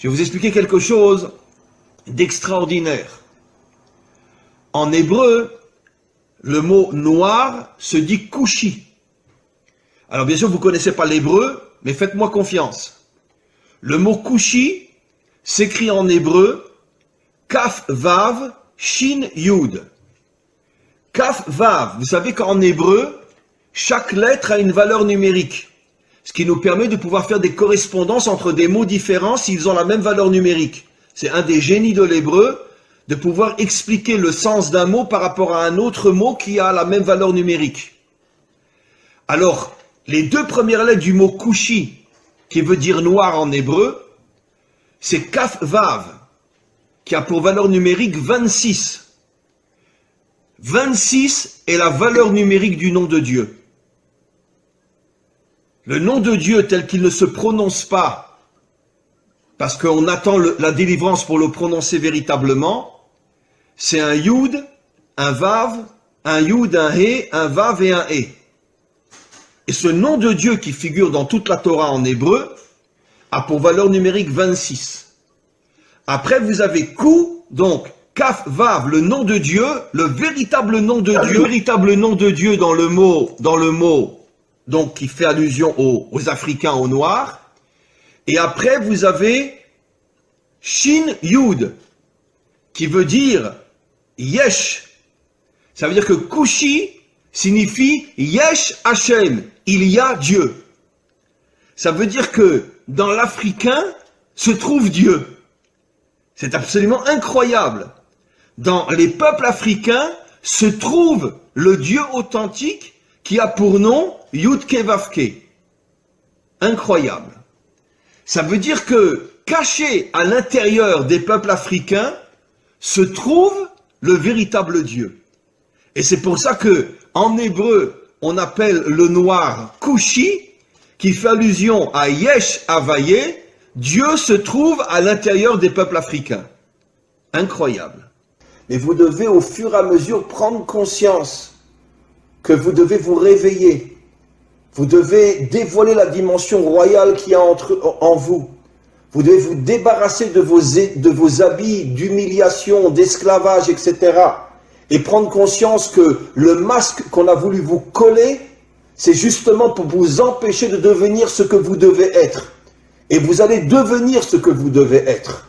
Je vais vous expliquer quelque chose d'extraordinaire. En hébreu, le mot noir se dit kushi. Alors bien sûr, vous ne connaissez pas l'hébreu, mais faites-moi confiance. Le mot kushi s'écrit en hébreu kaf vav shin yud. Kaf vav, vous savez qu'en hébreu, chaque lettre a une valeur numérique. Ce qui nous permet de pouvoir faire des correspondances entre des mots différents s'ils ont la même valeur numérique. C'est un des génies de l'hébreu, de pouvoir expliquer le sens d'un mot par rapport à un autre mot qui a la même valeur numérique. Alors, les deux premières lettres du mot kushi, qui veut dire noir en hébreu, c'est kaf vav, qui a pour valeur numérique 26. 26 est la valeur numérique du nom de Dieu. Le nom de Dieu tel qu'il ne se prononce pas, parce qu'on attend la délivrance pour le prononcer véritablement, c'est un Yud, un Vav, un Yud, un He, un Vav et un He. Et ce nom de Dieu qui figure dans toute la Torah en hébreu a pour valeur numérique 26. Après vous avez Ku, donc Kaf Vav, le nom de Dieu, le véritable nom de Dieu, le véritable nom de Dieu dans le mot, donc qui fait allusion aux Africains, aux Noirs. Et après vous avez Shin Yud, qui veut dire Yesh. Ça veut dire que Kushi signifie Yesh Hashem, il y a Dieu. Ça veut dire que dans l'Africain se trouve Dieu. C'est absolument incroyable. Dans les peuples africains se trouve le Dieu authentique qui a pour nom Yudke Vavke. Incroyable. Ça veut dire que caché à l'intérieur des peuples africains se trouve le véritable Dieu. Et c'est pour ça que en hébreu on appelle le noir Kushi, qui fait allusion à Yesh Havaye, Dieu se trouve à l'intérieur des peuples africains. Incroyable. Mais vous devez au fur et à mesure prendre conscience que vous devez vous réveiller. Vous devez dévoiler la dimension royale qu'il y a en vous. Vous devez vous débarrasser de vos habits d'humiliation, d'esclavage, etc. Et prendre conscience que le masque qu'on a voulu vous coller, c'est justement pour vous empêcher de devenir ce que vous devez être. Et vous allez devenir ce que vous devez être.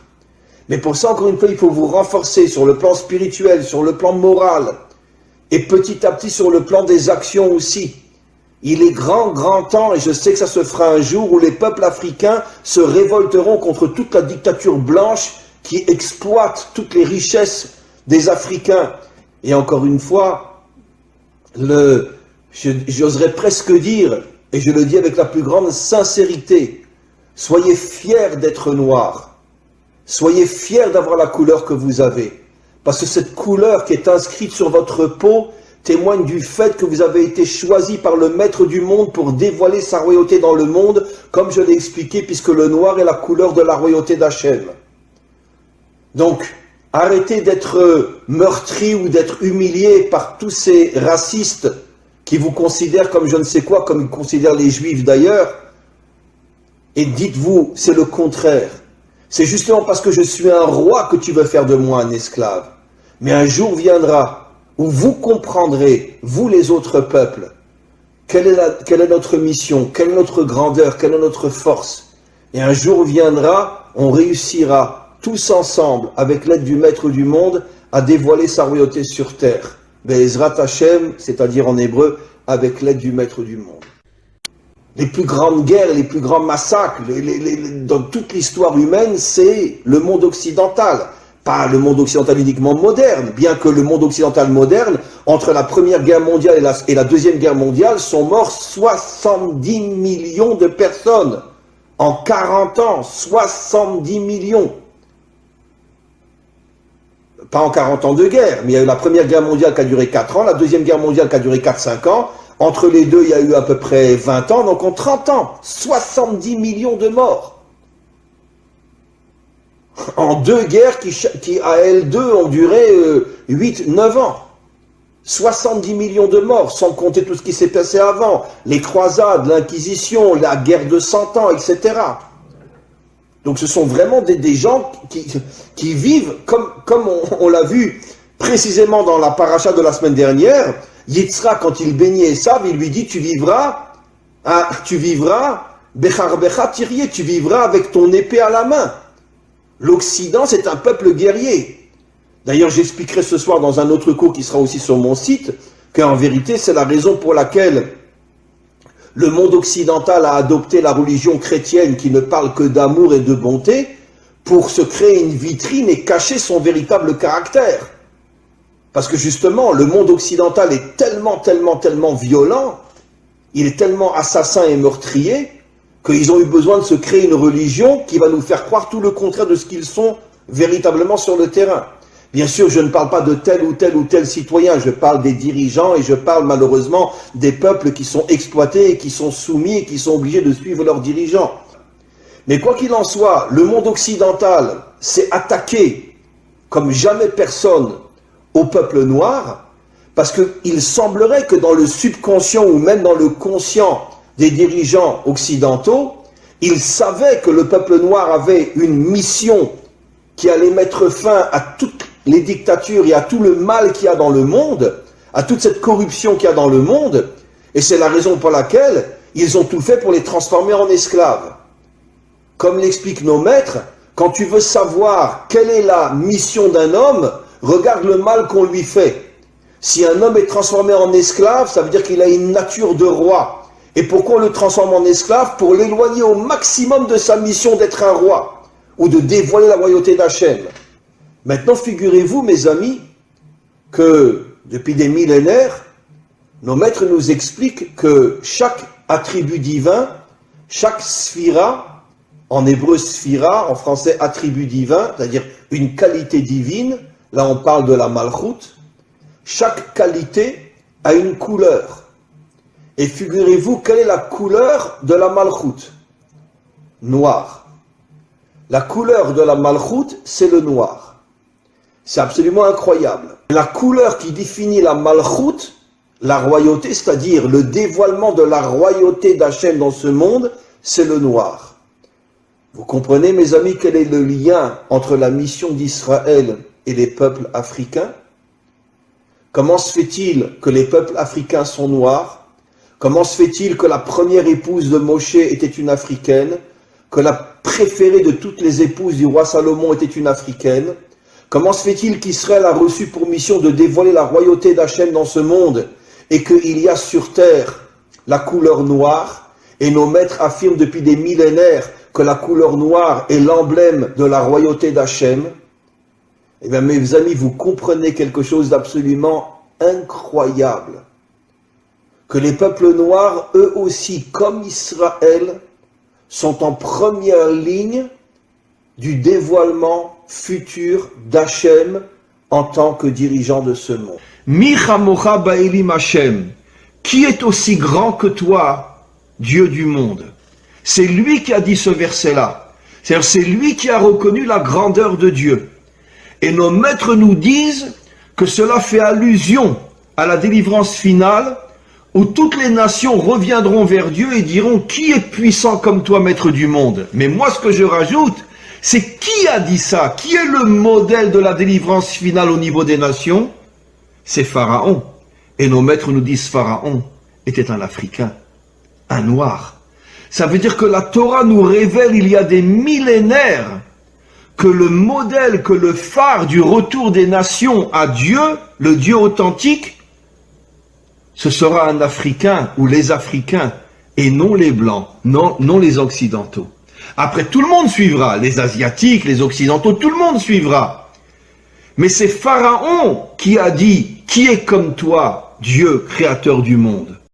Mais pour ça, encore une fois, il faut vous renforcer sur le plan spirituel, sur le plan moral, et petit à petit sur le plan des actions aussi. Il est grand temps, et je sais que ça se fera un jour, où les peuples africains se révolteront contre toute la dictature blanche qui exploite toutes les richesses des Africains. Et encore une fois, j'oserais presque dire, et je le dis avec la plus grande sincérité, soyez fiers d'être noirs. Soyez fiers d'avoir la couleur que vous avez. Parce que cette couleur qui est inscrite sur votre peau témoigne du fait que vous avez été choisi par le maître du monde pour dévoiler sa royauté dans le monde, comme je l'ai expliqué, puisque le noir est la couleur de la royauté d'Hachem. Donc, arrêtez d'être meurtri ou d'être humilié par tous ces racistes qui vous considèrent comme je ne sais quoi, comme ils considèrent les juifs d'ailleurs, et dites-vous, c'est le contraire. C'est justement parce que je suis un roi que tu veux faire de moi un esclave. Mais un jour viendra où vous comprendrez, vous les autres peuples, quelle est notre mission, quelle est notre grandeur, quelle est notre force. Et un jour viendra, on réussira tous ensemble, avec l'aide du Maître du monde, à dévoiler sa royauté sur terre. Be'ezrat Hashem, c'est-à-dire en hébreu, avec l'aide du Maître du monde. Les plus grandes guerres, les plus grands massacres, dans toute l'histoire humaine, c'est le monde occidental. Pas le monde occidental uniquement moderne, bien que le monde occidental moderne, entre la Première Guerre mondiale et la Deuxième Guerre mondiale, sont morts 70 millions de personnes. En 40 ans, 70 millions. Pas en 40 ans de guerre, mais il y a eu la Première Guerre mondiale qui a duré 4 ans, la Deuxième Guerre mondiale qui a duré 4-5 ans. Entre les deux, il y a eu à peu près 20 ans, donc en 30 ans, 70 millions de morts. En deux guerres qui à elles deux, ont duré 8-9 ans. 70 millions de morts, sans compter tout ce qui s'est passé avant. Les croisades, l'Inquisition, la guerre de 100 ans, etc. Donc ce sont vraiment des gens qui vivent, comme on l'a vu précisément dans la paracha de la semaine dernière. Yitzhak, quand il bénit Esav, il lui dit, tu vivras, Becharbecha Tirye, tu vivras avec ton épée à la main. L'Occident, c'est un peuple guerrier. D'ailleurs, j'expliquerai ce soir dans un autre cours qui sera aussi sur mon site, qu'en vérité, c'est la raison pour laquelle le monde occidental a adopté la religion chrétienne qui ne parle que d'amour et de bonté pour se créer une vitrine et cacher son véritable caractère. Parce que justement, le monde occidental est tellement violent, il est tellement assassin et meurtrier, qu'ils ont eu besoin de se créer une religion qui va nous faire croire tout le contraire de ce qu'ils sont véritablement sur le terrain. Bien sûr, je ne parle pas de tel ou tel citoyen, je parle des dirigeants et je parle malheureusement des peuples qui sont exploités et qui sont soumis et qui sont obligés de suivre leurs dirigeants. Mais quoi qu'il en soit, le monde occidental s'est attaqué comme jamais personne au peuple noir, parce qu'il semblerait que dans le subconscient ou même dans le conscient des dirigeants occidentaux, ils savaient que le peuple noir avait une mission qui allait mettre fin à toutes les dictatures et à tout le mal qu'il y a dans le monde, à toute cette corruption qu'il y a dans le monde, et c'est la raison pour laquelle ils ont tout fait pour les transformer en esclaves. Comme l'expliquent nos maîtres, quand tu veux savoir quelle est la mission d'un homme, regarde le mal qu'on lui fait. Si un homme est transformé en esclave, ça veut dire qu'il a une nature de roi. Et pourquoi on le transforme en esclave? Pour l'éloigner au maximum de sa mission d'être un roi, ou de dévoiler la royauté d'Hachem. Maintenant, figurez-vous, mes amis, que depuis des millénaires, nos maîtres nous expliquent que chaque attribut divin, chaque sphira, en hébreu sphira, en français attribut divin, c'est-à-dire une qualité divine, là on parle de la malchoute, chaque qualité a une couleur. Et figurez-vous, quelle est la couleur de la malchoute? Noir. La couleur de la malchoute, c'est le noir. C'est absolument incroyable. La couleur qui définit la malchoute, la royauté, c'est-à-dire le dévoilement de la royauté d'Hachem dans ce monde, c'est le noir. Vous comprenez, mes amis, quel est le lien entre la mission d'Israël et les peuples africains? Comment se fait-il que les peuples africains sont noirs? Comment se fait-il que la première épouse de Moshe était une africaine? Que la préférée de toutes les épouses du roi Salomon était une africaine? Comment se fait-il qu'Israël a reçu pour mission de dévoiler la royauté d'Hachem dans ce monde et qu'il y a sur terre la couleur noire? Et nos maîtres affirment depuis des millénaires que la couleur noire est l'emblème de la royauté d'Hachem. Eh bien, mes amis, vous comprenez quelque chose d'absolument incroyable. Que les peuples noirs, eux aussi, comme Israël, sont en première ligne du dévoilement futur d'Hachem en tant que dirigeant de ce monde. Mi chamocha ba'elim Hachem, qui est aussi grand que toi, Dieu du monde? C'est lui qui a dit ce verset-là. C'est-à-dire, c'est lui qui a reconnu la grandeur de Dieu. Et nos maîtres nous disent que cela fait allusion à la délivrance finale, où toutes les nations reviendront vers Dieu et diront « Qui est puissant comme toi, maître du monde ?» Mais moi, ce que je rajoute, c'est qui a dit ça? Qui est le modèle de la délivrance finale au niveau des nations? C'est Pharaon. Et nos maîtres nous disent Pharaon était un Africain, un Noir. Ça veut dire que la Torah nous révèle il y a des millénaires que le modèle, que le phare du retour des nations à Dieu, le Dieu authentique, ce sera un Africain ou les Africains et non les Blancs, non les Occidentaux. Après, tout le monde suivra, les Asiatiques, les Occidentaux, tout le monde suivra. Mais c'est Pharaon qui a dit « Qui est comme toi, Dieu, créateur du monde ?»